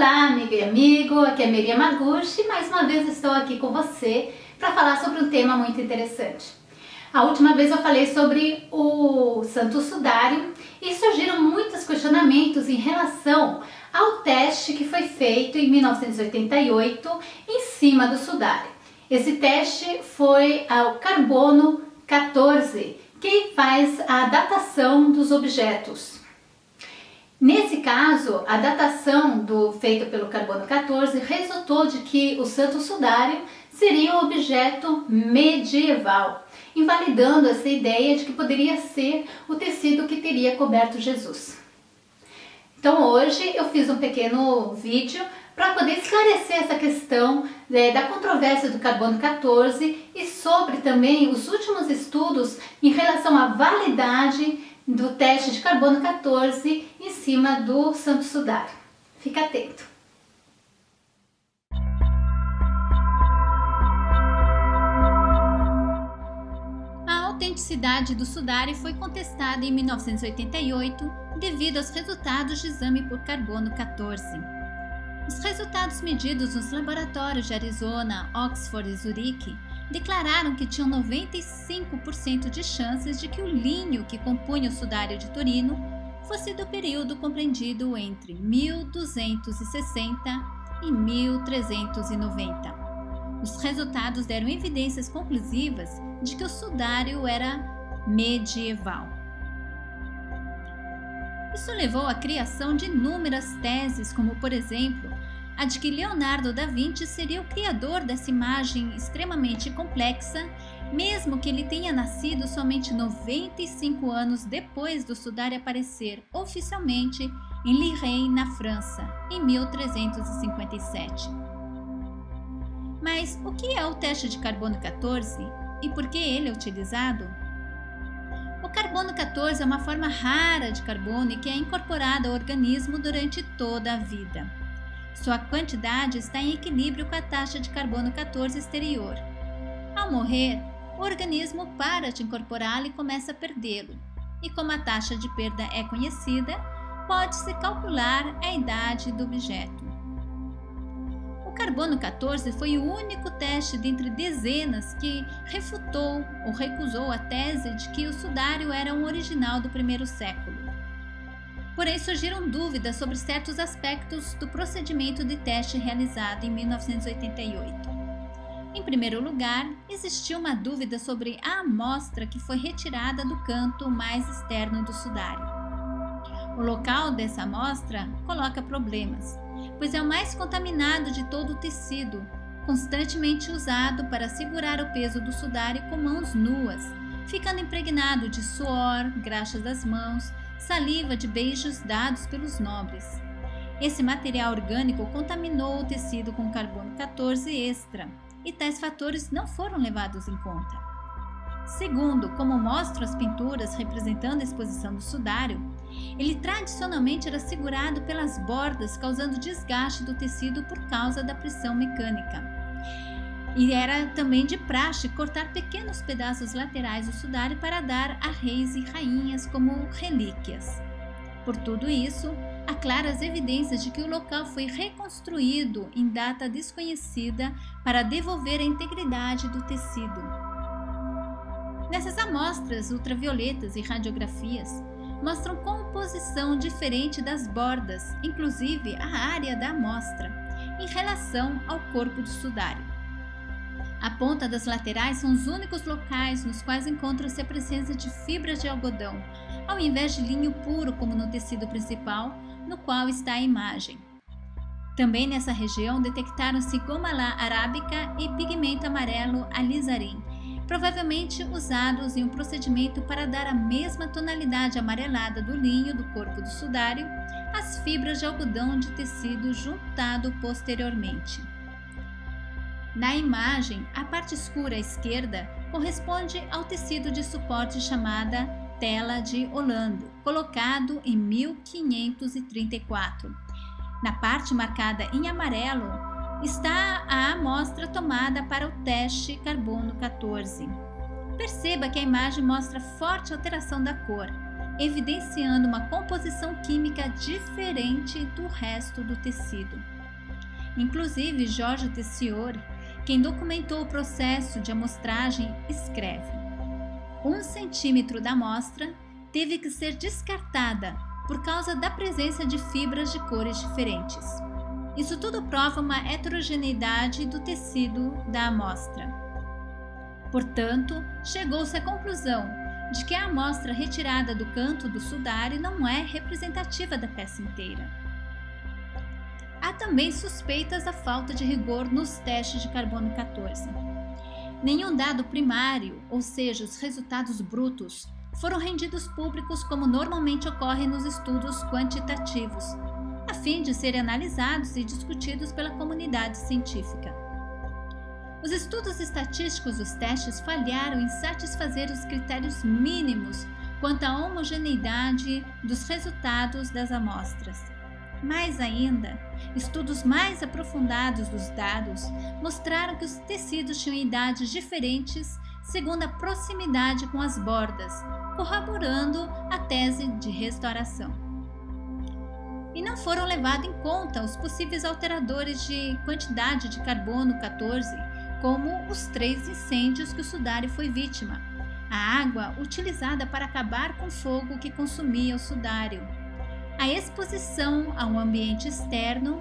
Olá, amiga e amigo, aqui é Miriam Maguchi e mais uma vez estou aqui com você para falar sobre um tema muito interessante. A última vez eu falei sobre o Santo Sudário e surgiram muitos questionamentos em relação ao teste que foi feito em 1988 em cima do sudário. Esse teste foi o carbono 14, que faz a datação dos objetos. Nesse caso, a datação feita pelo carbono 14 resultou de que o Santo Sudário seria um objeto medieval, invalidando essa ideia de que poderia ser o tecido que teria coberto Jesus. Então hoje eu fiz um pequeno vídeo para poder esclarecer essa questão da controvérsia do carbono 14 e sobre também os últimos estudos em relação à validade do teste de carbono 14 em cima do Santo Sudário. Fica atento! A autenticidade do sudário foi contestada em 1988 devido aos resultados de exame por carbono 14. Os resultados medidos nos laboratórios de Arizona, Oxford e Zurique declararam que tinham 95% de chances de que o linho que compunha o sudário de Turino fosse do período compreendido entre 1260 e 1390. Os resultados deram evidências conclusivas de que o sudário era medieval. Isso levou à criação de inúmeras teses, como por exemplo, a de que Leonardo da Vinci seria o criador dessa imagem extremamente complexa, mesmo que ele tenha nascido somente 95 anos depois do sudário aparecer oficialmente em Lirey, na França, em 1357. Mas o que é o teste de carbono 14 e por que ele é utilizado? O carbono 14 é uma forma rara de carbono e que é incorporada ao organismo durante toda a vida. Sua quantidade está em equilíbrio com a taxa de carbono 14 exterior. Ao morrer, o organismo para de incorporá-lo e começa a perdê-lo. E como a taxa de perda é conhecida, pode-se calcular a idade do objeto. O carbono 14 foi o único teste dentre dezenas que refutou ou recusou a tese de que o sudário era um original do primeiro século. Porém, surgiram dúvidas sobre certos aspectos do procedimento de teste realizado em 1988. Em primeiro lugar, existiu uma dúvida sobre a amostra que foi retirada do canto mais externo do sudário. O local dessa amostra coloca problemas, pois é o mais contaminado de todo o tecido, constantemente usado para segurar o peso do sudário com mãos nuas, ficando impregnado de suor, graxas das mãos, saliva de beijos dados pelos nobres. Esse material orgânico contaminou o tecido com carbono 14 extra, e tais fatores não foram levados em conta. Segundo, como mostram as pinturas representando a exposição do sudário, ele tradicionalmente era segurado pelas bordas, causando desgaste do tecido por causa da pressão mecânica. E era também de praxe cortar pequenos pedaços laterais do sudário para dar a reis e rainhas como relíquias. Por tudo isso, há claras evidências de que o local foi reconstruído em data desconhecida para devolver a integridade do tecido. Nessas amostras ultravioletas e radiografias, mostram composição diferente das bordas, inclusive a área da amostra, em relação ao corpo do sudário. A ponta das laterais são os únicos locais nos quais encontra-se a presença de fibras de algodão, ao invés de linho puro como no tecido principal, no qual está a imagem. Também nessa região detectaram-se goma arábica e pigmento amarelo alizarim, provavelmente usados em um procedimento para dar a mesma tonalidade amarelada do linho do corpo do sudário às fibras de algodão de tecido juntado posteriormente. Na imagem, a parte escura à esquerda corresponde ao tecido de suporte chamada tela de Holanda, colocado em 1534. Na parte marcada em amarelo está a amostra tomada para o teste carbono 14. Perceba que a imagem mostra forte alteração da cor, evidenciando uma composição química diferente do resto do tecido. Inclusive, Georges Tessier, quem documentou o processo de amostragem, escreve: 1 centímetro da amostra teve que ser descartada por causa da presença de fibras de cores diferentes. Isso tudo prova uma heterogeneidade do tecido da amostra. Portanto, chegou-se à conclusão de que a amostra retirada do canto do sudário não é representativa da peça inteira. Há também suspeitas da falta de rigor nos testes de carbono 14. Nenhum dado primário, ou seja, os resultados brutos, foram rendidos públicos como normalmente ocorre nos estudos quantitativos, a fim de serem analisados e discutidos pela comunidade científica. Os estudos estatísticos dos testes falharam em satisfazer os critérios mínimos quanto à homogeneidade dos resultados das amostras. Mais ainda, estudos mais aprofundados dos dados mostraram que os tecidos tinham idades diferentes segundo a proximidade com as bordas, corroborando a tese de restauração. E não foram levados em conta os possíveis alteradores de quantidade de carbono 14, como os 3 incêndios que o sudário foi vítima, a água utilizada para acabar com o fogo que consumia o sudário, a exposição a um ambiente externo,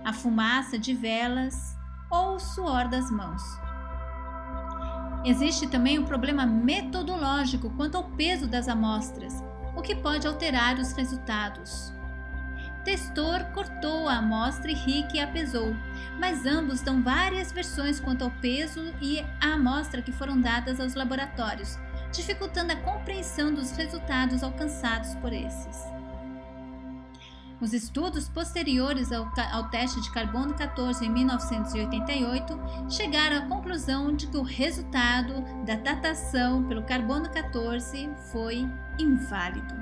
a fumaça de velas ou o suor das mãos. Existe também um problema metodológico quanto ao peso das amostras, o que pode alterar os resultados. Testor cortou a amostra e Rick a pesou, mas ambos dão várias versões quanto ao peso e a amostra que foram dadas aos laboratórios, dificultando a compreensão dos resultados alcançados por esses. Os estudos posteriores ao teste de carbono 14 em 1988 chegaram à conclusão de que o resultado da datação pelo carbono 14 foi inválido.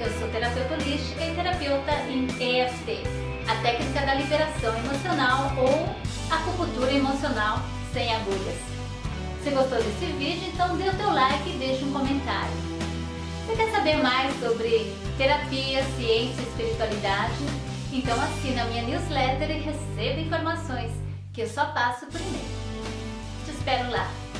Eu sou terapeuta holística e terapeuta em EFT, a técnica da liberação emocional ou acupuntura emocional sem agulhas. Se gostou desse vídeo, então dê o teu like e deixe um comentário. Se quer saber mais sobre terapia, ciência e espiritualidade, então assina a minha newsletter e receba informações que eu só passo por e-mail. Te espero lá!